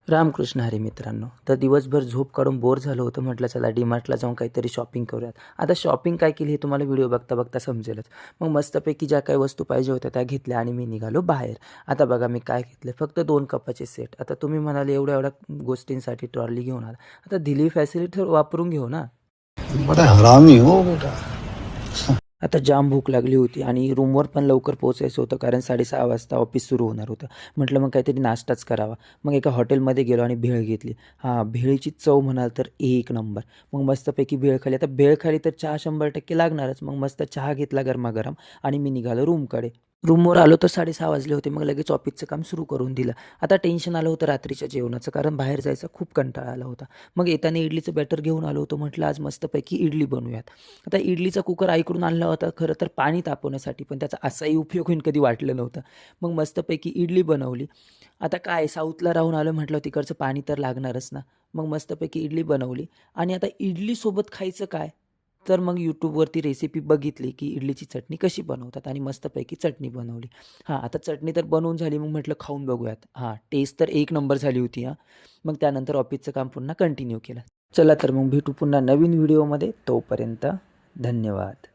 रामकृष्ण हरी मित्रांनो. तर दिवसभर झोप काढून बोर झालं होतं. म्हटलं चला डीमार्टला जाऊन काहीतरी शॉपिंग करूयात. आता शॉपिंग काय केली हे तुम्हाला व्हिडिओ बघता बघता समजेलच. मग मस्तपैकी ज्या काही वस्तू पाहिजे होत्या त्या घेतल्या आणि मी निघालो बाहेर. आता बघा मी काय घेतलं, फक्त 2 कपाचे सेट. आता तुम्ही म्हणाले एवढ्या एवढ्या गोष्टींसाठी ट्रॉली घेऊन आला. आता दिली फॅसिलिटी वापरून घेऊ ना. बड़ा हरामी हो बेटा. आता जाम भूक लागली होती आणि रूमवर पण लवकर पोहोचायचं होतं, कारण 6:30 वाजता ऑफिस सुरू होणार होतं. म्हटलं मग काहीतरी नाश्ताच करावा. मग एका हॉटेलमध्ये गेलो आणि भेळ घेतली. भेळीची चव म्हणाल तर एक नंबर. मग मस्तपैकी भेळ खाल्ली. आता भेळ खाली तर चहा 100% लागणारच. मग मस्त चहा घेतला गरमागरम आणि मी निघालो रूमकडे. रूमवर आलो तर 6:30 वाजले होते. मग लगेच ऑफिसचं काम सुरू करून दिलं. आता टेन्शन आलं होतं रात्रीच्या जेवणाचं, कारण बाहेर जायचा खूप कंटाळा आला होता. मग येताना इडलीचं बॅटर घेऊन आलो होतो. म्हटलं आज मस्तपैकी इडली बनवूयात. आता इडलीचा कुकर आईकडून आणला होता खरं तर पाणी तापवण्यासाठी, पण त्याचा असाही उपयोग होईल कधी वाटलं नव्हतं. मग मस्तपैकी इडली बनवली. आता काय साऊथला राहून आलो म्हटलं तिकडचं पाणी तर लागणारच ना. मग मस्तपैकी इडली बनवली आणि आता इडलीसोबत खायचं काय? तर मग यूट्यूबवरती रेसिपी बघितली की इडलीची चटणी कशी बनवतात आणि मस्तपैकी चटणी बनवली. आता चटणी तर बनवून झाली. मग म्हटलं खाऊन बघूयात. टेस्ट तर एक नंबर झाली होती. मग त्यानंतर ऑफिसचं काम पुन्हा कंटिन्यू केलं. चला तर मग भेटू पुन्हा नवीन व्हिडिओमध्ये. तोपर्यंत धन्यवाद.